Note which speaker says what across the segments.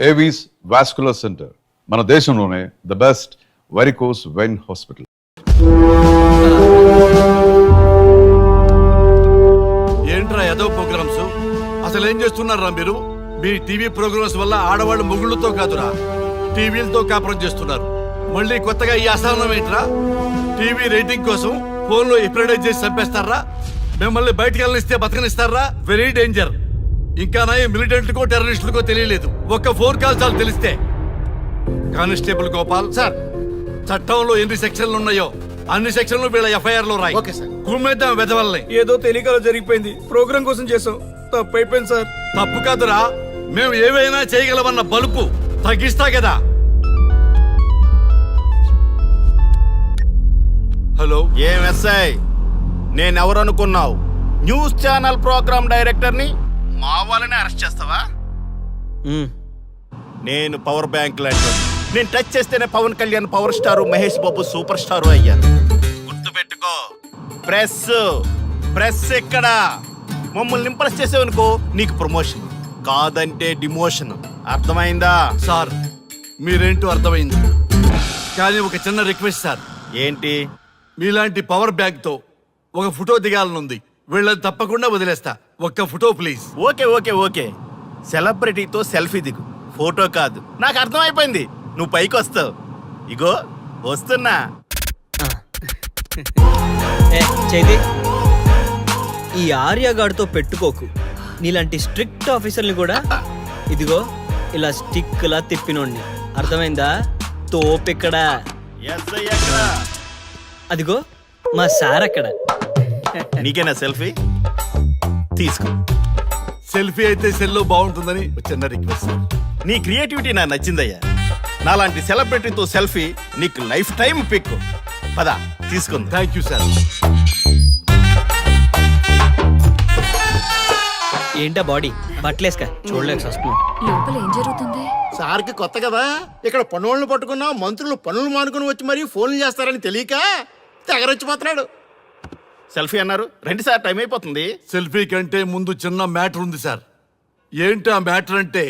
Speaker 1: Avis vascular centre, మన దేశంలోనే the best varicose vein hospital.
Speaker 2: ఏంట్రా ఏదో ప్రోగ్రామ్స్ అసలు ఏం చేస్తున్నారా మీరు? మీ టీవీ ప్రోగ్రామ్స్ వల్ల ఆడవాళ్ళు మొగుళ్ళతో కాదురా టీవీలతో కాపురం చేస్తున్నారు. మళ్ళీ కొత్తగా ఈ అసహనం ఏంట్రా? టీవీ రేటింగ్ కోసం ఫోన్లో ఎప్రిడైజ్ చేసి చంపేస్తారా? మిమ్మల్ని బయటకు వెళ్ళనిస్తే బతకనిస్తారా? Very danger. ఇంకా నయం మిలిటెంట్కో టెర్రరిస్టులకో తెలియలేదు, ఒక్క ఫోన్ కాల్ చాలు తెలిస్తే. కానిస్టేబుల్ గోపాల్ సార్, చట్టంలో ఎన్ని సెక్షన్లు ఉన్నాయో అన్ని సెక్షన్లు వీళ్ళ ఎఫ్ఐఆర్ లో రాయి. కుమ్మేద్దాం వెదవల్ని.
Speaker 3: ఏదో తెలియకలో జరిగిపోయింది, ప్రోగ్రామ్ కోసం చేసాం, తప్పు అయిపోయింది సార్.
Speaker 2: తప్పు కాదురా, మేము ఏవైనా చేయగలమన్న బలుపు తగ్గిస్తా కదా. హలో,
Speaker 4: ఏం ఎస్ఐ, నేనెవరనుకున్నావు? న్యూస్ ఛానల్ ప్రోగ్రామ్ డైరెక్టర్ ని మా వాళ్ళని అరెస్ట్ చేస్తావా? నేను పవర్ బ్యాంక్ లాంటి, నేను టచ్ చేస్తేనే Pawan Kalyan power star, Mahesh Babu super star అయ్యాను. గుర్తుపెట్టుకో, ప్రెస్ ఎక్కడ మమ్మల్ని ఇంప్రెస్ చేసేవనుకో నీకు ప్రమోషన్, కాదంటే డిమోషన్. అర్థమైందా?
Speaker 2: సార్ మీరేంటో అర్థమైంది, కానీ ఒక చిన్న రిక్వెస్ట్ సార్.
Speaker 4: ఏంటి?
Speaker 2: మీలాంటి పవర్ బ్యాంక్ తో ఒక ఫోటో దిగాలనుంది, వీళ్ళని తప్పకుండా వదిలేస్తా. ఒక్క ఫోటో ప్లీజ్.
Speaker 4: ఓకే సెలబ్రిటీతో సెల్ఫీ దిగు, ఫోటో కాదు. నాకు అర్థమైపోయింది, నువ్వు పైకి వస్తావు. ఇగో వస్తున్నా.
Speaker 3: చైతి, ఈ ఆర్యగాడితో పెట్టుకోకు. నీలాంటి స్ట్రిక్ట్ ఆఫీసర్ని కూడా ఇదిగో ఇలా స్టిక్ లా తిప్పినోడిని. అర్థమైందా? తోపిక్కడ. అదిగో మా సార్ అక్కడ.
Speaker 4: నీకేనా సెల్ఫీ? తీసుకో.
Speaker 2: సెల్ఫీ అయితే సెల్లో బాగుంటుందని చిన్న రిక్వెస్ట్.
Speaker 4: నీ క్రియేటివిటీ నాకు నచ్చిందయ్యా. నాలాంటి సెలబ్రిటీతో సెల్ఫీ నీకు లైఫ్ టైం పిక్. పద తీసుకుంది.
Speaker 2: Thank you sir.
Speaker 3: ఏంటా బాడీ బట్టలేసుక చూడలేక వస్తున్నాం.
Speaker 5: లోపల ఏం జరుగుతుంది?
Speaker 6: సార్కి కొత్త కదా, ఇక్కడ పనులను పట్టుకున్నా మంత్రులు పనులు మానుకుని వచ్చి మరీ ఫోన్లు చేస్తారని తెలియక తెగరొచ్చిపోతున్నాడు.
Speaker 4: సెల్ఫీ అన్నారు, రండి సార్, టైం అయిపోతుంది.
Speaker 2: సెల్ఫీ కంటే ముందు చిన్న మ్యాటర్ ఉంది సార్. ఏంటి ఆ మ్యాటర్ అంటే,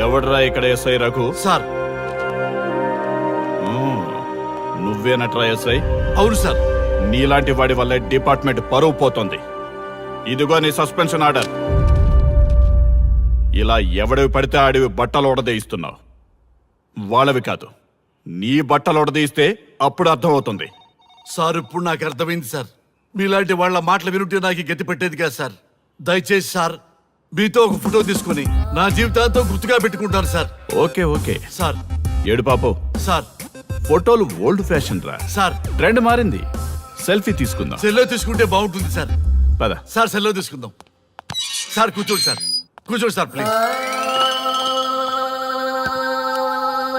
Speaker 4: ఎవడ్రా ఇక్కడ ఎస్ఐ రఘు?
Speaker 2: సార్
Speaker 4: నువ్వేనట్రా ఎస్ఐ?
Speaker 2: అవును సార్.
Speaker 4: నీలాంటి వాడి వల్ల డిపార్ట్మెంట్ పరువు పోతుంది. ఇదిగో నీ సస్పెన్షన్ ఆర్డర్. ఇలా ఎవడివి పడితే ఆడివి బట్టలు ఉడదీయిస్తున్నావు. వాళ్ళవి కాదు, నీ బట్టలు ఉడదీయిస్తే అప్పుడు అర్థమవుతుంది.
Speaker 2: సార్ ఇప్పుడు నాకు అర్థమైంది సార్. మీలాంటి వాళ్ళ మాటలు వినుంటే నాకు గతి పెట్టేది కాదు సార్. దయచేసి సార్ మీతో ఒక ఫోటో తీసుకుని నా జీవితాంతో గుర్తుగా పెట్టుకుంటాను సార్.
Speaker 4: Okay
Speaker 2: sir.
Speaker 4: ఏడు పాపం
Speaker 2: సార్,
Speaker 4: ఫోటోలు ఓల్డ్ ఫ్యాషన్ రా
Speaker 2: సార్.
Speaker 4: ట్రెండ్ మారింది. సెల్ఫీ తీసుకుందాం.
Speaker 2: సెల్లో తీసుకుంటే బాగుంటుంది సార్.
Speaker 4: పద
Speaker 2: సార్, సెల్లో తీసుకుందాం. సార్ కూర్చోండి సార్, కూర్చోండి సార్ ప్లీజ్.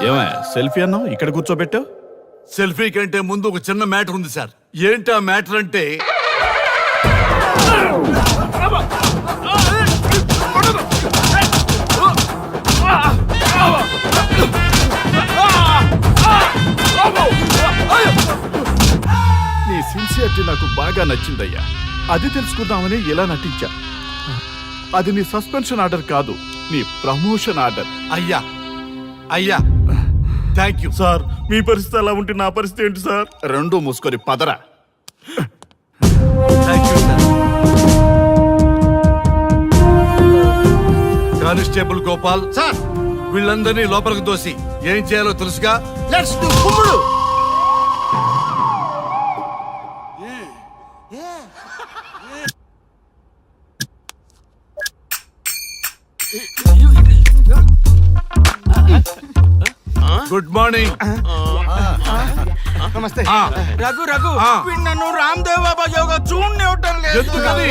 Speaker 4: ఏమయ్య సెల్ఫీ అన్నావు, ఇక్కడ కూర్చోబెట్టావు?
Speaker 2: సెల్ఫీ కంటే ముందు ఒక చిన్న మ్యాటర్ ఉంది సార్. ఏంటి ఆ మ్యాటర్ అంటే,
Speaker 4: నీ సిన్సియరిటీ నాకు బాగా నచ్చిందయ్యా. అది తెలుసుకుందామని ఇలా నటించా. అది నీ సస్పెన్షన్ ఆర్డర్ కాదు, నీ ప్రమోషన్ ఆర్డర్.
Speaker 2: అయ్యా థ్యాంక్ యూ
Speaker 4: సార్. మీ పరిస్థితి అలా ఉంటే నా పరిస్థితి ఏంటి సార్? రెండు మూసుకొని పదరా.
Speaker 2: Thank you sir. Constable Gopal
Speaker 6: sir,
Speaker 2: వీళ్ళందరినీ లోపలికి దోసి ఏం చేయాలో తెలుసుగా.
Speaker 6: లెట్స్ డు కుమ్ముడు.
Speaker 2: Good morning.
Speaker 6: నమస్తే
Speaker 2: ఆ,
Speaker 3: రఘు రఘు
Speaker 2: ఆ.
Speaker 3: వీడు నన్ను రామ్ దేవ్ బాబా యోగా చూడనివ్వటం లేదు
Speaker 2: ఎందుకని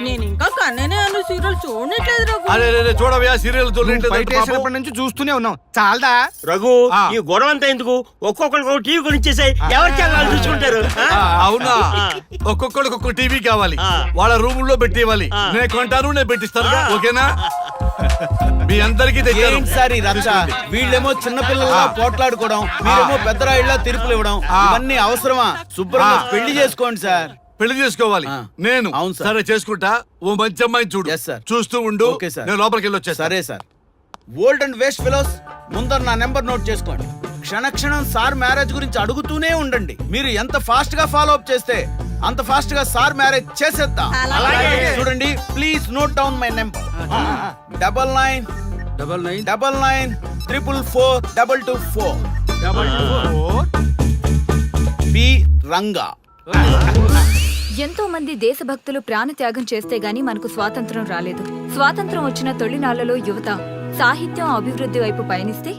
Speaker 5: నేను ఇంకా కన్ననే అను సీరియల్ చూడట్లేదు రఘు.
Speaker 2: అరే రే చూడవయ్యా సీరియల్
Speaker 3: బయట వేసినప్పటి నుంచి చూస్తూనే ఉన్నాం చాలదా
Speaker 7: రఘు
Speaker 2: ఆ.
Speaker 7: ఈ గొడవ అంతా ఎందుకు ఒక్కొక్కరికి ఒక టీవీ కొనిచ్చేసాయి ఎవరి ఛానల్ చూసుకుంటారు ఆ?
Speaker 2: అవునా ఒక్కొక్కడికి ఒక్కొక్క టీవీ కావాలి
Speaker 7: ఆ.
Speaker 2: వాళ్ళ రూమ్ లో పెట్టి ఇవ్వాలి
Speaker 7: ఆ.
Speaker 2: నేను కొంటాను నేను పెట్టిస్తాను ఓకేనా మీ అందరికీ తెచ్చాను
Speaker 8: ఏంటి సార్ ఈ రచ్చ? వీళ్ళేమో చిన్నపిల్లలా పోట్లాడుకోవడం, మీరేమో పెద్దరాయిళ్ళ తీర్పులు ఇవ్వడం, ఇవన్నీ అవసరమా? శుభ్రంగా పెళ్లి చేసుకోండి సార్.
Speaker 2: పెళ్లి చేసుకోవాలి
Speaker 8: ఆ.
Speaker 2: నేను
Speaker 8: అవును సార్.
Speaker 2: సరే చేసుకుంటా ఓ మంచి అమ్మాయిని చూడు
Speaker 8: Yes, sir.
Speaker 2: చూస్తూ ఉండు
Speaker 8: ఓకే, సార్.
Speaker 2: నేను లోపలికి వెళ్ళి వచ్చేస్తా
Speaker 8: సరే sir. Old and waste fellows, ముందర నా నెంబర్ నోట్ చేసుకోండి. క్షణక్షణం సార్ మ్యారేజ్ గురించి అడుగుతూనే ఉండండి. మీరు ఎంత ఫాస్ట్ గా ఫాలో అప్ చేస్తే అంత ఫాస్ట్ గా సార్ మ్యారేజ్ చేసేద్దాం.
Speaker 5: అలాగే.
Speaker 8: చూడండి, please note down my number. 9999442224. P Ranga.
Speaker 9: ఎంతో మంది దేశభక్తులు ప్రాణత్యాగం చేస్తే గాని మనకు స్వాతంత్రం రాలేదు. స్వాతంత్రం వచ్చిన తొలినాళ్లలో యువత సాహిత్యం అభివృద్ధి వైపు పయనిస్తే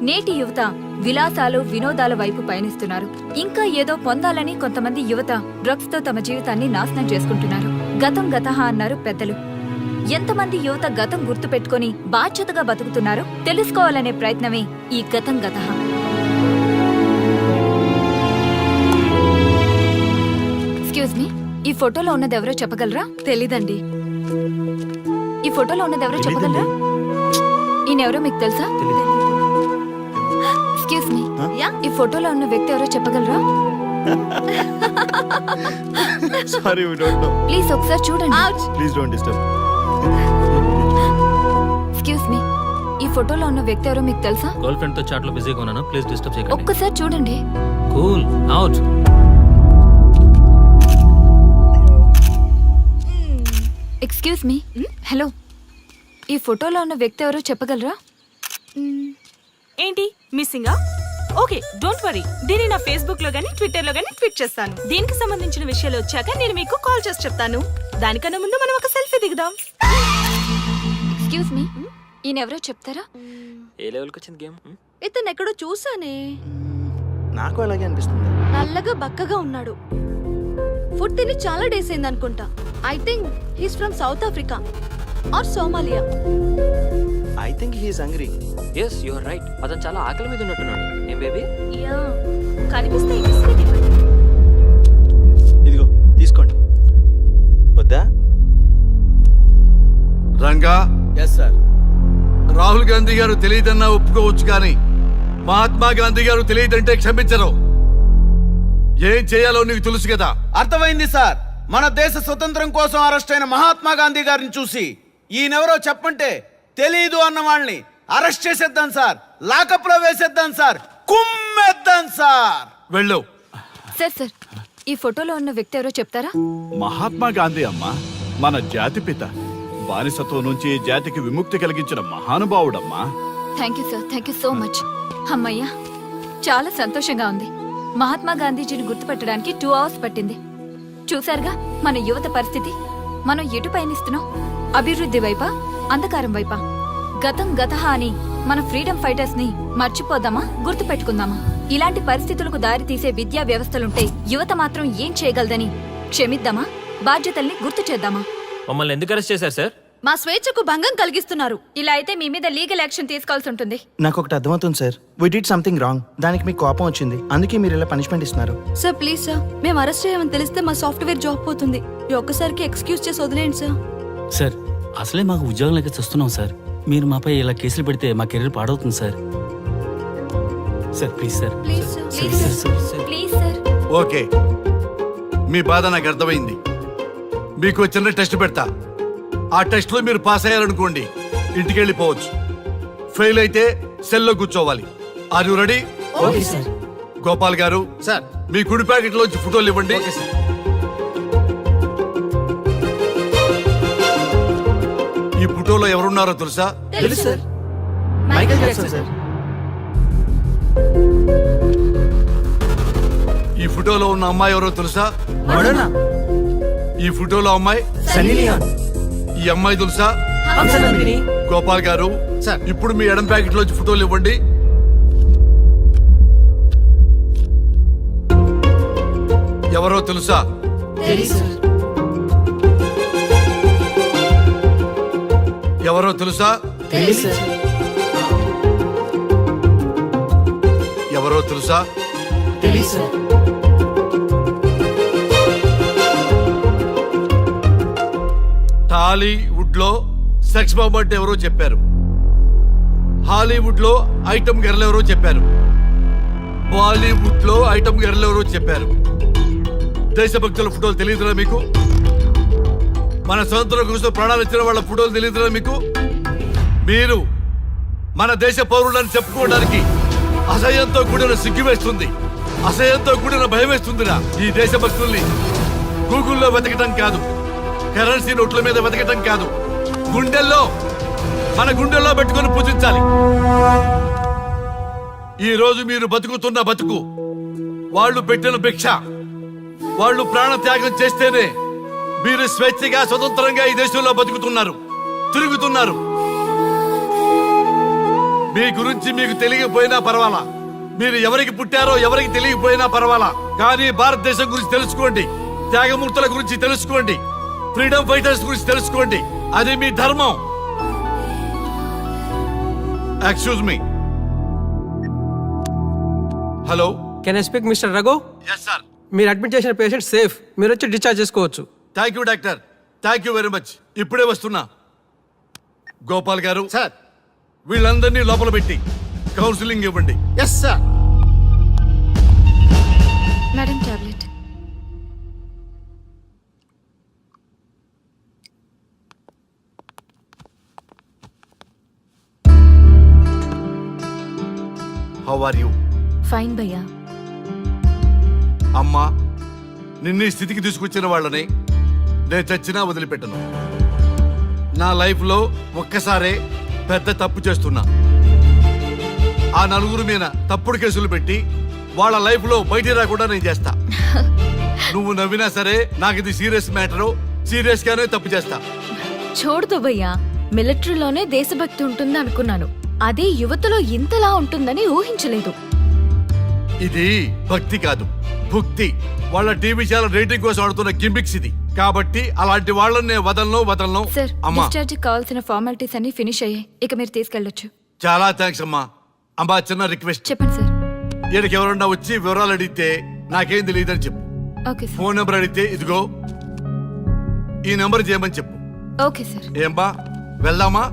Speaker 9: నేటి యువత విలాసాలు వినోదాల వైపు పయనిస్తున్నారు. ఇంకా ఏదో పొందాలని కొంతమంది యువత డ్రగ్స్ తో తమ జీవితాన్ని నాశనం చేసుకుంటున్నారు. గతం గతహ అన్నారు పెద్దలు. ఎంతమంది యువత గతం గుర్తు పెట్టుకుని బాధ్యతగా బతుకుతున్నారో తెలుసుకోవాలనే ప్రయత్నమే ఈ గతం గతహ. ఎక్స్క్యూజ్ మీ, ఈ ఫోటోలో ఉన్నది ఎవరో చెప్పగలరా? తెలీదండి. ఈ ఫోటోలో ఉన్నది ఎవరో చెప్పగలరా? ఈయనెవరో మీకు తెలుసా? ఎక్స్క్యూజ్ మీ, ఈ ఫోటోలో ఉన్న వ్యక్తి ఎవరో చెప్పగలరా?
Speaker 6: Sorry we don't know
Speaker 9: please ఒకసారి చూడండి.
Speaker 6: Please don't disturb
Speaker 9: excuse me, ఈ ఫోటోలో ఉన్న వ్యక్తి ఎవరో మీకు తెలుసా?
Speaker 10: గర్ల్ ఫ్రెండ్ తో చాట్ లో బిజీగా ఉన్నాను, ప్లీజ్ డిస్టర్బ్ చేయకండి.
Speaker 9: ఒక్కసారి చూడండి.
Speaker 10: Cool out.
Speaker 9: Excuse me, hello, ఈ ఫోటోలో ఉన్న వ్యక్తి ఎవరో చెప్పగలరా?
Speaker 5: ఏంటి మిస్సింగా? ఓకే డోంట్ వరీ, దీన్ని నా ఫేస్బుక్ లో గానీ ట్విట్టర్ లో గానీ ట్వీట్ చేస్తాను. దీనికి సంబంధించిన విషయాలు వచ్చాక నేను మీకు కాల్ చేసి చెప్తాను. దానికన్నా ముందు మనం ఒక సెల్ఫీ దిగుదాం.
Speaker 9: ఎక్స్క్యూజ్ మీ, ఈయన ఎవరో చెప్తారా?
Speaker 10: ఏ లెవెల్కి వచ్చింది గేమ్?
Speaker 5: ఇతను ఎక్కడో చూసానే.
Speaker 6: నాకు అలాగే అనిపిస్తుంది.
Speaker 5: నల్లగా బక్కగా ఉన్నాడు. ఫుడ్ తిని చాలా డేస్ అయింది అనుకుంటా. I think he's from South Africa or Somalia.
Speaker 6: I think he is hungry.
Speaker 10: Yes you are right, అతను చాలా ఆకలి మీద ఉన్నట్టున్నాడు. ఏం బేబీ?
Speaker 5: యా కనిపిస్తే ఈ బిస్కెట్ ఇవ్వండి.
Speaker 6: ఇదిగో తీసుకోండి. వద్దా?
Speaker 2: Ranga
Speaker 8: yes sir.
Speaker 2: రాహుల్ గాంధీ గారు తెలియదన్నా ఒప్పుకోవచ్చు కానీ మహాత్మా గాంధీ గారు తెలియదంటే క్షమించరు. ఏం చేయాలో నీకు తెలుసు కదా.
Speaker 8: అర్థమైంది సార్. మన దేశ స్వతంత్రం కోసం అరెస్ట్ అయిన మహాత్మా గాంధీ గారిని చూసి ఈయనెవరో చెప్పంటే తెలీదు అన్న వాళ్ళని అరెస్ట్ చేసేద్దాం సార్. లాకప్ లో వేసేద్దాం సార్. కుమ్మేద్దాం సార్.
Speaker 2: వెళ్ళు.
Speaker 9: సార్ సార్, ఈ ఫోటోలో ఉన్న వ్యక్తి ఎవరో చెప్తారా?
Speaker 4: మహాత్మా గాంధీ అమ్మ మన జాతిపిత. బానిసత్వం నుంచి జాతికి విముక్తి కలిగించిన మహానుభావుడమ్మా.
Speaker 9: Thank you sir, thank you so much. అమ్మయ్యా, చాలా సంతోషంగా ఉంది. మహాత్మా గాంధీజీని గుర్తుపట్టడానికి 2 hours పట్టింది. చూసారుగా మన యువత పరిస్థితి. మనం ఎటు పయనిస్తున్నాం? అభివృద్ధి వైపా, అంధకారం వైపా? గతం గతహ అని మన ఫ్రీడమ్ ఫైటర్స్ ని మర్చిపోదామా, గుర్తు పెట్టుకుందామా? ఇలాంటి పరిస్థితులకు దారి తీసే విద్యా వ్యవస్థలుంటే యువత మాత్రం ఏం చేయగలదని క్షమిద్దామా, బాధ్యతల్ని గుర్తు చేద్దామా?
Speaker 10: మమ్మల్ని ఎందుకు అరెస్ట్ చేశారు సార్?
Speaker 5: మా స్వేచ్ఛకు భంగం కలిగిస్తున్నారు.
Speaker 9: ఇలా అయితే మీ మీద లీగల్ యాక్షన్ తీసుకోవాల్సి ఉంటుంది.
Speaker 11: నాకు ఒకటి అర్థమవుతుంది sir. We did something wrong. దానికి మీకు కోపం వచ్చింది, అందుకే మీరు ఇలా పనిష్మెంట్ ఇస్తున్నారు.
Speaker 5: సార్ ప్లీజ్ సార్, మేము అరెస్ట్ చేయమని తెలిస్తే మా సాఫ్ట్వేర్ జాబ్ పోతుంది. ఈ ఒక్కసారికి ఎక్స్క్యూజ్ చేసి వదిలేండి సార్.
Speaker 10: సార్ అసలే మాకు ఉద్యోగం లేక చూస్తున్నాం సార్. మీరు మాపై ఇలా కేసులు పెడితే మా కెరీర్ పాడవుతుంది sir. Sir please sir.
Speaker 5: Please sir.
Speaker 9: Please sir, please sir.
Speaker 2: Okay, మీ బాధ నాకు అర్థమైంది. మీకు చిన్న టెస్ట్ పెడతా. ఆ టెస్ట్ లో మీరు పాస్ అయ్యారనుకోండి, ఇంటికి వెళ్ళిపోవచ్చు. ఫెయిల్ అయితే సెల్లో కూర్చోవాలి. Are you ready?
Speaker 5: Okay sir.
Speaker 2: Gopal garu
Speaker 6: sir
Speaker 2: మీ కుడి ప్యాకెట్ లోంచి ఫోటోలు ఇవ్వండి. ఈ ఫోటోలో ఎవరున్నారో తెలుసా?
Speaker 5: తెలుసు సార్.
Speaker 11: Michael Jackson sir.
Speaker 2: ఈ ఫోటోలో ఉన్న అమ్మాయి ఎవరో తెలుసా?
Speaker 11: మడోనా.
Speaker 2: ఈ ఫోటోలో అమ్మాయి
Speaker 11: సన్నీ లియోన్.
Speaker 2: ఈ అమ్మాయి తెలుసా?
Speaker 11: హంసనందిని.
Speaker 2: గోపాల్ గారు
Speaker 6: సార్.
Speaker 2: ఇప్పుడు మీ ఎడం ప్యాకెట్ లోంచి ఫోటోలు ఇవ్వండి. ఎవరో తెలుసా? ఎవరో తెలుసా? ఎవరో తెలుసా? టాలీవుడ్ లో సెక్స్ బాంబ్ అంటే ఎవరో చెప్పారు. హాలీవుడ్ లో ఐటమ్ గర్ల్ ఎవరో చెప్పారు. బాలీవుడ్ లో ఐటమ్ గర్ల్ ఎవరో చెప్పారు. దేశభక్తుల ఫోటోలు తెలియదురా మీకు? మన స్వతంత్రం కోసం ప్రాణాలు ఇచ్చిన వాళ్ళ ఫోటోలు తెలియదురా మీకు? మీరు మన దేశ పౌరులని చెప్పుకోవడానికి అసహ్యంతో కూడిన సిగ్గు వేస్తుంది, అసహ్యంతో కూడిన భయం వేస్తుందిరా. ఈ దేశభక్తుల్ని గూగుల్లో వెతకటం కాదు, కరెన్సీ నోట్ల మీద వెతకటం కాదు, మన గుండెల్లో పెట్టుకొని పూజించాలి. ఈ రోజు మీరు బతుకుతున్న బతుకు వాళ్ళు పెట్టిన భిక్ష. వాళ్ళు ప్రాణ త్యాగం చేస్తేనే మీరు స్వేచ్ఛగా స్వతంత్రంగా ఈ దేశంలో బతుకుతున్నారు, తిరుగుతున్నారు. మీ గురించి మీకు తెలియకపోయినా పర్వాలా, మీరు ఎవరికి పుట్టారో ఎవరికి తెలియకపోయినా పర్వాలా, కానీ భారతదేశం గురించి తెలుసుకోండి, త్యాగమూర్తుల గురించి తెలుసుకోండి, ఫ్రీడమ్ ఫైటర్స్ గురించి తెలుసుకోండి. అది మీ ధర్మం. Excuse me. Hello,
Speaker 3: can I speak Mister Raghu?
Speaker 2: Yes sir.
Speaker 3: మీరు అడ్మిట్ చేసిన పేషెంట్ సేఫ్, మీరు వచ్చి డిశ్చార్జ్ చేసుకోవచ్చు.
Speaker 2: Thank you doctor, thank you very much. ఇప్పుడే వస్తున్నా. గోపాల్ గారు
Speaker 6: సార్.
Speaker 2: వీళ్ళందరినీ లోపల పెట్టి కౌన్సిలింగ్ ఇవ్వండి.
Speaker 6: Yes sir.
Speaker 9: Madam tablet.
Speaker 2: How are you?
Speaker 9: Fine భయ్యా.
Speaker 2: అమ్మా, నిన్ను ఈ స్థితికి తీసుకొచ్చిన వాళ్ళని నేను చచ్చినా వదిలిపెట్టను. నా లైఫ్లో ఒక్కసారే పెద్ద తప్పు చేస్తున్నా. ఆ నలుగురు మీద తప్పుడు కేసులు పెట్టి వాళ్ళ లైఫ్లో బయట రాకుండా నేను చేస్తా. నువ్వు నవ్వినా సరే నాకు ఇది సీరియస్ మ్యాటరు, సీరియస్ గానే తప్పు చేస్తా.
Speaker 9: చూడదు భయ్యా, మిలిటరీలోనే దేశభక్తి ఉంటుంది అనుకున్నాను, అదే యువతలో ఇంతలా ఉంటుందని ఊహించలేదు.
Speaker 2: ఇది భక్తి కాదు, భుక్తి. వాళ్ళ టీవీ ఛానల్ రేటింగ్ కోసం ఆడుతున్న గిమిక్స్ ఇది. కాబట్టి అలాంటి వాళ్ళని నేను వదలను.
Speaker 9: సార్,
Speaker 2: అమ్మా,
Speaker 9: డిశ్చార్జ్ కావాల్సిన ఫార్మాలిటీస్ అన్ని ఫినిష్ అయ్యాయి, ఇక మీరు తీసుకెళ్ళొచ్చు.
Speaker 2: చాలా థ్యాంక్స్ అమ్మా. అమ్మా, చిన్న రిక్వెస్ట్.
Speaker 9: చెప్పండి సార్.
Speaker 2: ఈయనకి ఎవరన్నా వచ్చి వివరాలు అడిగితే నాకేం తెలియదని చెప్పు.
Speaker 9: Okay sir.
Speaker 2: ఫోన్ నెంబర్ అడిగితే ఇదిగో ఈ నెంబర్ చేయమని చెప్పు.
Speaker 9: Okay sir.
Speaker 2: ఏం బా, వెళ్దామా?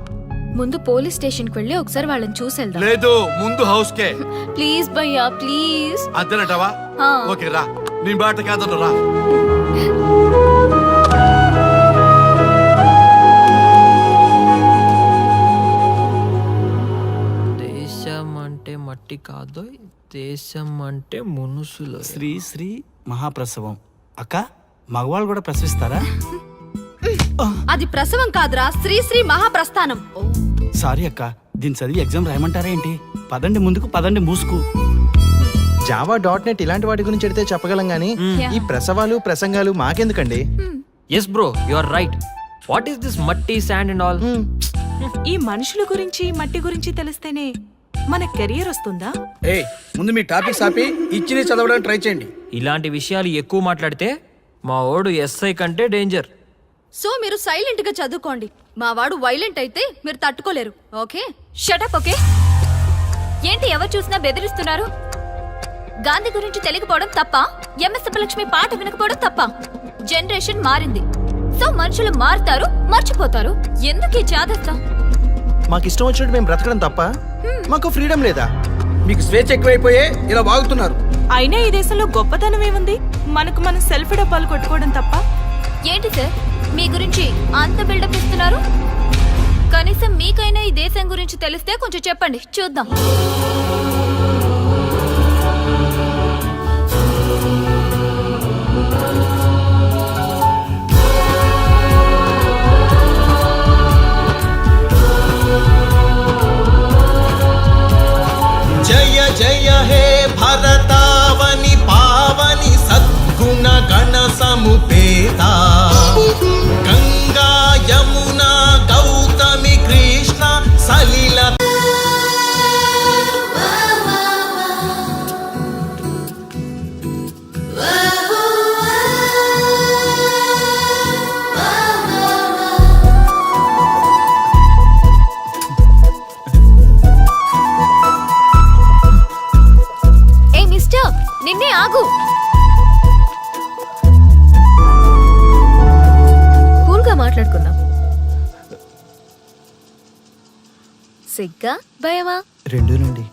Speaker 9: ముందు పోలీస్ స్టేషన్ కి వెళ్ళి ఒకసారి వాళ్ళని చూసి వెళ్దాం.
Speaker 2: లేదు, ముందు హౌస్ కే.
Speaker 9: ప్లీజ్ భయ్యా, ప్లీజ్.
Speaker 2: అంతేనటవా? ఓకే రా, నీ బాట కాదన్న రా.
Speaker 3: దేశం అంటే మట్టి కాదు, దేశం అంటే మనుషులు.
Speaker 10: శ్రీ శ్రీ మహాప్రసవం. అక్క, మగవాళ్ళు కూడా ప్రసవిస్తారా?
Speaker 9: అది ప్రసవం కాదురా, శ్రీ శ్రీ మహాప్రస్థానం.
Speaker 10: సారీ అక్క, దీని చదివి ఎగ్జామ్ రాయమంటారా ఏంటి? పదండి ముందుకు, పదండి మూసుకు.
Speaker 11: java.net ఇలాంటి వాటి గురించి అడిగితే చెప్పగలం గానీ ఈ ప్రసవాలు ప్రసంగాలు మాకెందుకండి?
Speaker 3: Yes bro, you are right. What is this మట్టి, శాండ్ అండ్ ఆల్?
Speaker 5: ఈ మనుషుల గురించి మట్టి గురించి తెలిస్తేనే మన కెరియర్ వస్తుందా?
Speaker 3: ఏయ్, ముందు మీ టాపిక్స్ ఆపి ఇచ్చిని చదవడానికి ట్రై చేయండి. ఇలాంటి విషయాలు ఎక్కువ మాట్లాడితే మా ఓడు ఎస్ఐ కంటే డేంజర్.
Speaker 9: సో మీరు సైలెంట్ గా చదువుకోండి. మా వాడు వైలెంట్ అయితే మీరు తట్టుకోలేరు. Okay, shut up. ఓకే, ఏంటి ఎవరు చూసినా బెదిరిస్తున్నారు? గాంధీ గురించి తెలియకపోవడం తప్ప? ఎంఎస్ సుబ్బలక్ష్మి పాట వినకపోవడం తప్ప? జనరేషన్ మారింది, సో మనుషులు మారుతారు, మర్చిపోతారు. ఎందుకు ఈ చాదస్తం?
Speaker 11: మాకు ఇష్టం వచ్చినట్టు మేము బ్రతకడం తప్ప? మాకు ఫ్రీడమ్ లేదా?
Speaker 3: మీకు స్వేచ్ఛ ఎక్కువైపోయే ఇలా వాగుతున్నారు.
Speaker 5: అయినా ఈ దేశంలో గొప్పతనం ఏముంది? మనకు మనం సెల్ఫీ డబ్బాలు కొట్టుకోవడం తప్ప.
Speaker 9: ఏంటి సార్ మీ గురించి అంత బిల్డప్ ఇస్తున్నారు? కనీసం మీకైనా ఈ దేశం గురించి తెలిస్తే కొంచెం చెప్పండి, చూద్దాం.
Speaker 8: జయ జయ హే భరతావని పావని సద్గుణ గణ సముపేత గంగా యమునా గౌతమి కృష్ణ సలిల
Speaker 9: సిగ్గా భయమా?
Speaker 11: రెండూనండి.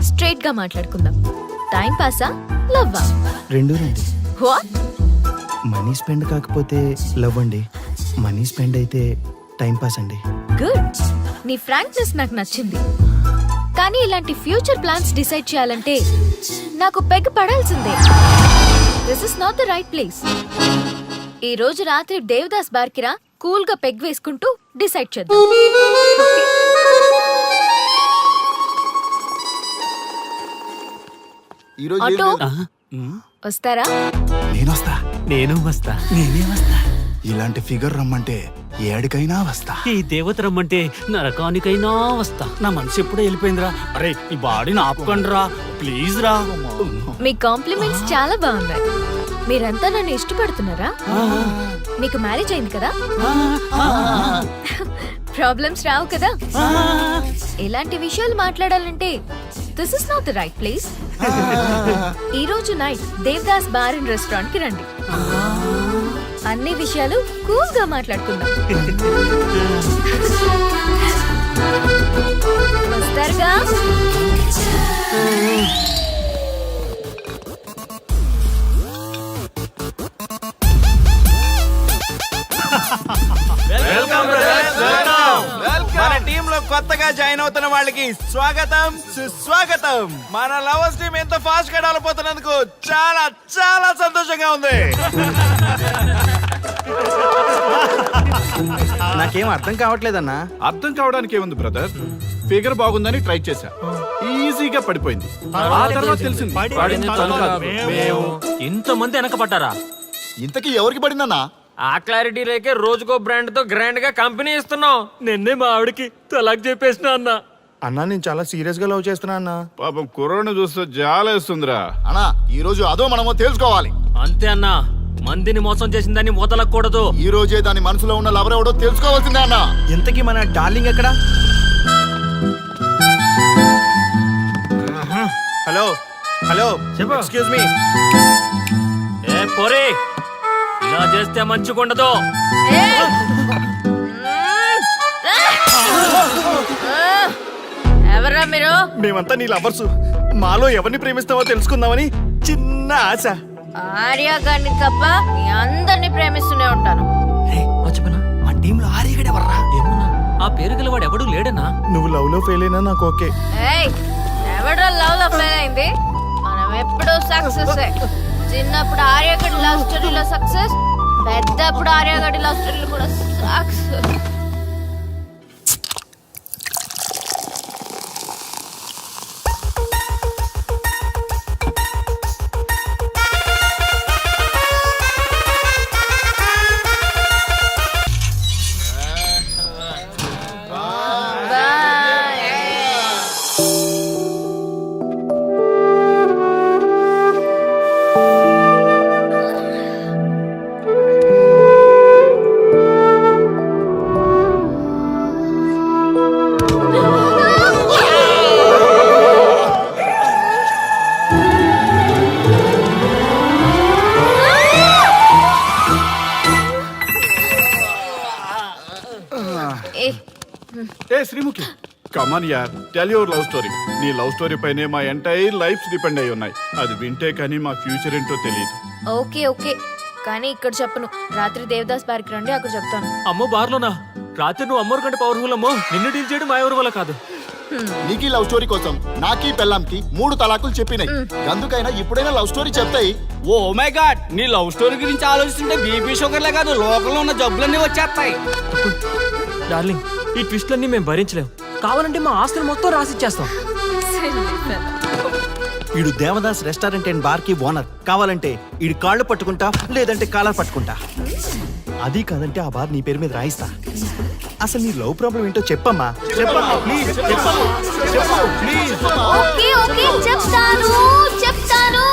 Speaker 9: స్ట్రైట్ గా మాట్లాడుకుందాం. టైం పాసా లవ్వా?
Speaker 11: రెండూనండి.
Speaker 9: వాట్?
Speaker 11: మనీ స్పెండ్ కాకపోతే లవ్ అండి, మనీ స్పెండ్ అయితే టైం పాస్ అండి.
Speaker 9: గుడ్. నీ ఫ్రాంక్నెస్ నాకు నచ్చింది. కానీ ఇలాంటి ఫ్యూచర్ ప్లాన్స్ డిసైడ్ చేయాలంటే నాకు పెగ్ పడాల్సిందే. This is not the right place. ఈ రోజు రాత్రి దేవదాస్ బార్కి రా, కూల్ గా పెగ్ వేసుకుంటూ డిసైడ్ చేద్దాం. ఆటో వస్తారా?
Speaker 8: నేనొస్తా.
Speaker 10: నేను వస్తా. నేనే వస్తా.
Speaker 8: ఇలాంటి ఫిగర్ రమ్మంటే ఏడికైనా వస్తా.
Speaker 10: ఈ దేవత రమ్మంటే నరకానికైనా వస్తా. నా మనసు ఎప్పుడో వెళ్ళిపోయిందిరా. అరే ఈ బాడీని ఆపుకండిరా ప్లీజ్ రా.
Speaker 9: మీ కాంప్లిమెంట్స్ చాలా బాగున్నాయి. మీరంతా నన్ను ఇష్టపడుతున్నారా? మీకు మ్యారేజ్ అయింది కదా? ప్రాబ్లమ్స్ రావు కదా? ఇలాంటి విషయాలు మాట్లాడాలంటే this is not the right place. ఈ రోజు night Devdas bar and restaurant కి రండి. అన్ని విషయాలు కూల్ గా మాట్లాడుకుందాం. వస్తారుగా?
Speaker 8: మన టీమ్ లో కొత్తగా జాయిన్ అవుతున్న వాళ్ళకి స్వాగతం సుస్వాగతం. మన లవర్స్ టీం ఎంత ఫాస్ట్ గా డెవలప్ అవుతున్నందుకు చాలా చాలా సంతోషంగా ఉంది.
Speaker 11: నాకేం అర్థం కావట్లేదన్నా.
Speaker 4: అర్థం కావడానికి ఏముంది బ్రదర్, ఫిగర్ బాగుందని ట్రై చేశా, ఈజీగా పడిపోయింది. ఆ తర్వాత తెలిసింది పడింది తను కాదు, మేము.
Speaker 3: ఇంతమంది వెనకపడ్డారా?
Speaker 6: ఇంతకీ ఎవరికి పడిందన్నా?
Speaker 3: ఆ క్లారిటీ లేకే రోజుకో బ్రాండ్ తో గ్రాండ్ గా కంపెనీ ఇస్తున్నాం. నిన్నే మా ఆవిడకి తలాక్ చెప్పేసిన అన్న.
Speaker 11: అన్నా నేను చాలా సీరియస్ గా లవ్ చేస్తున్నా అన్నా.
Speaker 4: పాపం కుర్రోడ్ని చూస్తే జాలేస్తుందిరా.
Speaker 6: అన్నా ఈ రోజు అదో మనమో తెలుసుకోవాలి.
Speaker 3: అంతే అన్నా, మందిని మోసం చేసిందని వదలకూడదు.
Speaker 6: ఈ రోజే దాని మనసులో ఉన్న లవర్ ఎవడో తెలుసుకోవాల్సిందే అన్నా.
Speaker 11: ఇంతకీ మన డార్లింగ్ ఎక్కడ?
Speaker 8: హలో హలో
Speaker 3: చెప్పు.
Speaker 8: Excuse me.
Speaker 3: ఏ పోరే, ఇలా చేస్తే మంచిగుండదు.
Speaker 9: ఎవరా మీరు?
Speaker 11: మేమంతా నీ లవర్స్. మాలో ఎవరిని ప్రేమిస్తావో తెలుసుకుందామని చిన్న ఆశ.
Speaker 9: ఆర్య గారిని తప్ప మీ అందరిని ప్రేమిస్తూనే ఉంటాను.
Speaker 11: మా టీంలో ఆర్యగడే వర్రా.
Speaker 3: ఏమన్నా ఆ పేరు గల వాడు ఎవడు లేడన్నా?
Speaker 11: నువ్వు లవ్ లో ఫెయిల్ అయినా నాకు ఓకే.
Speaker 9: ఎవడో లవ్ లో ఫెయిల్ అయింది? మనం ఎప్పుడూ సక్సెస్. చిన్నప్పుడు ఆర్యగడి లవ్ స్టోరీలో సక్సెస్, పెద్దప్పుడు ఆర్యగడి లవ్ స్టోరీలో కూడా సక్సెస్.
Speaker 4: ఏ శ్రీముఖి, కమాన్ యార్, టెల్ యువర్ లవ్ స్టోరీ. నీ లవ్ స్టోరీ పైనే మా ఎంటైర్ లైఫ్ డిపెండ్ అయి ఉన్నాయి. అది వింటే కానీ మా ఫ్యూచర్ ఏంటో తెలియదు.
Speaker 9: ఓకే ఓకే, కానీ ఇక్కడ చెప్పను. రాత్రి దేవదాస్ బార్కి రండి, అక్కడ చెప్తాను.
Speaker 3: అమ్మో బార్లోనా? రాత్రి నువ్వు అమ్మోరు కంటే పవర్ఫుల్ అమ్మో. నిన్ను డీల్ చేయడం మా ఎవరి వల్ల కాదు.
Speaker 6: నీకీ లవ్ స్టోరీ కోసం నాకీ పెళ్ళాంకి 3 తలాకులు చెప్పినాయి. అందుకైనా ఇప్పుడైనా లవ్ స్టోరీ చెప్తాయి.
Speaker 7: ఓ మై గాడ్, నీ లవ్ స్టోరీ గురించి ఆలోచిస్తుంటే బీపీ షుగర్లే కాదు లోకంలో ఉన్న జబ్బులన్నీ వచ్చేస్తాయి.
Speaker 3: డార్లింగ్, ఈ ట్విస్ట్లన్నీ మేము భరించలేం. కావాలంటే మా ఆస్తులు మొత్తం రాసిచ్చేస్తాం.
Speaker 11: ఈడు దేవదాస్ రెస్టారెంట్ అండ్ బార్ కి ఓనర్. కావాలంటే ఈడు కాళ్ళు పట్టుకుంటా, లేదంటే కాలర్ పట్టుకుంటా. అది కాదంటే ఆ బార్ నీ పేరు మీద రాయిస్తా. అసలు నీ లవ్ ప్రాబ్లం ఏంటో చెప్పమ్మా. చెప్పమ్మా ప్లీజ్, చెప్పమ్మా, చెప్పు ప్లీజ్.
Speaker 9: ఓకే ఓకే చెప్తాను చెప్తాను.